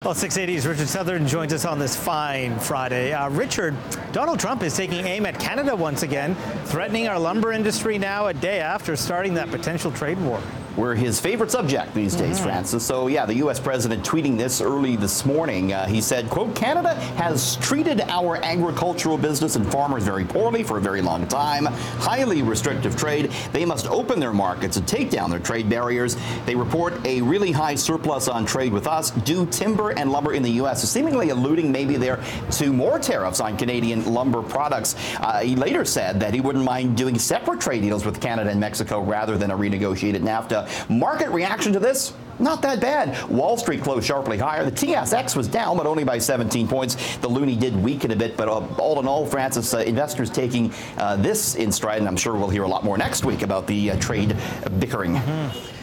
Well, 680's Richard Southern joins us on this fine Friday. Richard, Donald Trump is taking aim at Canada once again, threatening our lumber industry now a day after starting that potential trade war. We're his favorite subject these days, Francis. So, yeah, the U.S. president tweeting this early this morning. He said, quote, Canada has treated our agricultural business and farmers very poorly for a very long time. Highly restrictive trade. They must open their markets and take down their trade barriers. They report a really high surplus on trade with us, due timber and lumber in the U.S., so seemingly alluding maybe there to more tariffs on Canadian lumber products. He later said that he wouldn't mind doing separate trade deals with Canada and Mexico rather than a renegotiated NAFTA. Market reaction to this? Not that bad. Wall Street closed sharply higher. The TSX was down, but only by 17 points. The loonie did weaken a bit, but all in all, Francis, investors taking this in stride, and I'm sure we'll hear a lot more next week about the trade bickering.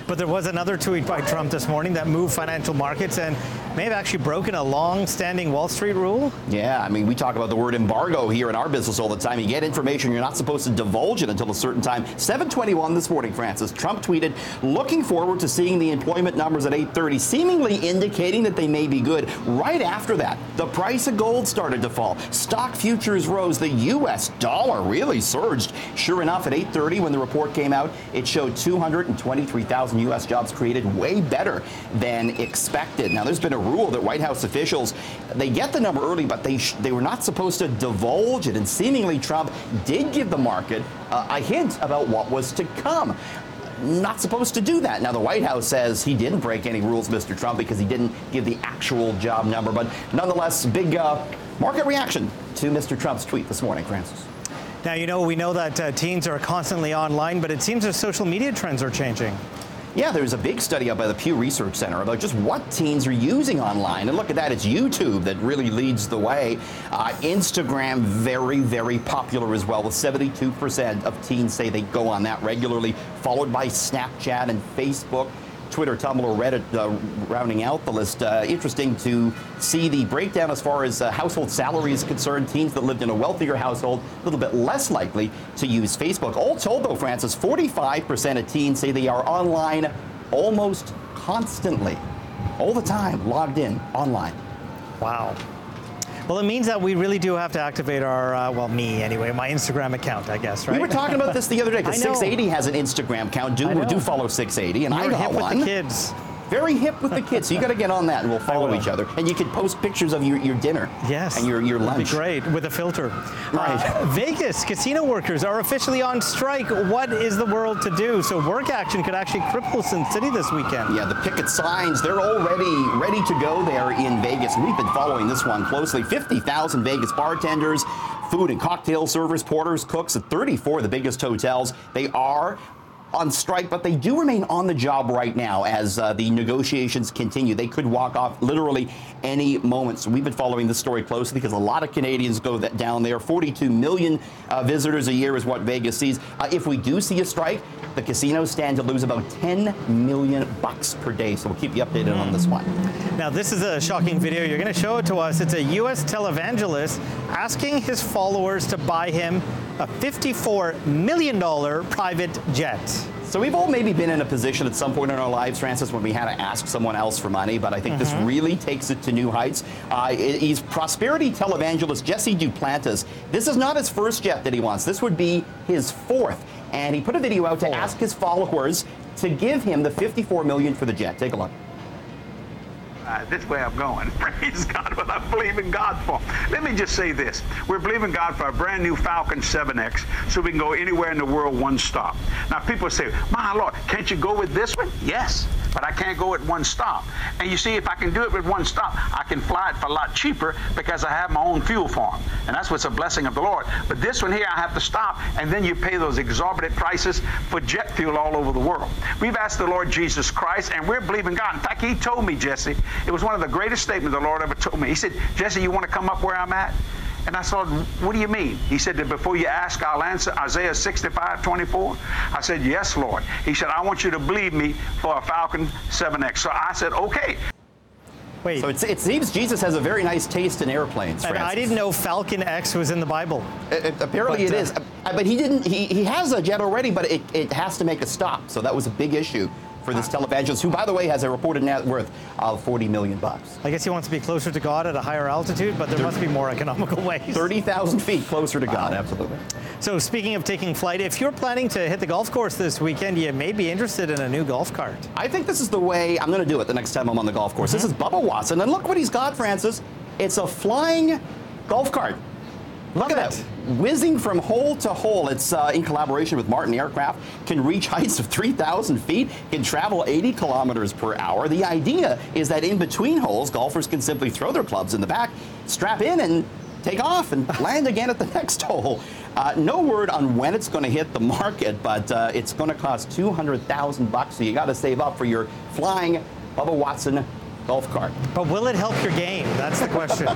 But there was another tweet by Trump this morning that moved financial markets and may have actually broken a long-standing Wall Street rule. Yeah, I mean, we talk about the word embargo here in our business all the time. You get information, you're not supposed to divulge it until a certain time. 7:21 this morning, Francis, Trump tweeted, looking forward to seeing the employment numbers at 8:30, seemingly indicating that they may be good. Right after that, the price of gold started to fall. Stock futures rose. The U.S. dollar really surged. Sure enough, at 8:30, when the report came out, it showed 223,000 U.S. jobs created, way better than expected. Now, there's been a rule that White House officials, they get the number early, but they were not supposed to divulge it. And seemingly, Trump did give the market a hint about what was to come. Not supposed to do that. Now, the White House says he didn't break any rules, Mr. Trump, because he didn't give the actual job number. But nonetheless, big market reaction to Mr. Trump's tweet this morning, Francis. Now, we know that teens are constantly online, but it seems their social media trends are changing. Yeah, there's a big study up by the Pew Research Center about just what teens are using online. And look at that, it's YouTube that really leads the way. Instagram, very, very popular as well, with 72% of teens say they go on that regularly, followed by Snapchat and Facebook. Twitter, Tumblr, Reddit rounding out the list. Interesting to see the breakdown as far as household salary is concerned. Teens that lived in a wealthier household, a little bit less likely to use Facebook. All told, though, Francis, 45% of teens say they are online almost constantly, all the time, logged in online. Wow. Well, it means that we really do have to activate our, well, me anyway, my Instagram account, I guess, right? We were talking about this the other day, because 680 has an Instagram account. Do follow 680, and I got one. With the kids. Very hip with the kids, so you got to get on that, and we'll follow each other. And you can post pictures of your dinner. Yes. And your lunch. That'd be great, with a filter. Right. Vegas casino workers are officially on strike. What is the world to do? So work action could actually cripple Sin City this weekend. Yeah, the picket signs, they're already ready to go there in Vegas. We've been following this one closely. 50,000 Vegas bartenders, food and cocktail servers, porters, cooks at 34 of the biggest hotels. They are on strike, but they do remain on the job right now as the negotiations continue. They could walk off literally any moment. So we've been following this story closely because a lot of Canadians go down there. 42 million visitors a year is what Vegas sees. If we do see a strike, the casinos stand to lose about $10 million per day. So we'll keep you updated on this one. Now, this is a shocking video. You're going to show it to us. It's a U.S. televangelist asking his followers to buy him a $54 million private jet. So we've all maybe been in a position at some point in our lives, Francis, when we had to ask someone else for money, but I think this really takes it to new heights. He's prosperity televangelist Jesse Duplantis. This is not his first jet that he wants. This would be his fourth. And he put a video out to ask his followers to give him the $54 million for the jet. Take a look. This way I'm going. Praise God, what I believe in God for. Let me just say this. We're believing God for a brand new Falcon 7X so we can go anywhere in the world one stop. Now, people say, my Lord, can't you go with this one? Yes, but I can't go at one stop. And you see, if I can do it with one stop, I can fly it for a lot cheaper because I have my own fuel farm. And that's what's a blessing of the Lord. But this one here, I have to stop, and then you pay those exorbitant prices for jet fuel all over the world. We've asked the Lord Jesus Christ, and we're believing God. In fact, he told me, Jesse, it was one of the greatest statements the Lord ever told me. He said, Jesse, you want to come up where I'm at? And I said, what do you mean? He said that before you ask, I'll answer. Isaiah 65:24. I said, yes, Lord. He said, I want you to believe me for a Falcon 7X. So I said, okay. Wait. So it seems Jesus has a very nice taste in airplanes, Francis. I didn't know Falcon X was in the Bible. Apparently it is. But he didn't. He has a jet already, but it has to make a stop. So that was a big issue for this televangelist, who, by the way, has a reported net worth of $40 million. I guess he wants to be closer to God at a higher altitude, but there must be more economical ways. 30,000 feet closer to God, absolutely. So speaking of taking flight, if you're planning to hit the golf course this weekend, you may be interested in a new golf cart. I think this is the way I'm going to do it the next time I'm on the golf course. This is Bubba Watson, and look what he's got, Francis. It's a flying golf cart. Look at that, whizzing from hole to hole. It's in collaboration with Martin Aircraft, can reach heights of 3,000 feet, can travel 80 kilometers per hour. The idea is that in between holes, golfers can simply throw their clubs in the back, strap in, and take off and land again at the next hole. No word on when it's going to hit the market, but it's going to cost $200,000, so you got to save up for your flying Bubba Watson golf cart. But will it help your game? That's the question.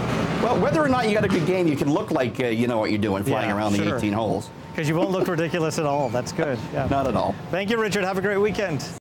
Well, whether or not you got a good game, you can look like you know what you're doing, flying around the 18 holes. Because you won't look ridiculous at all. That's good. Yeah. Not at all. Thank you, Richard. Have a great weekend.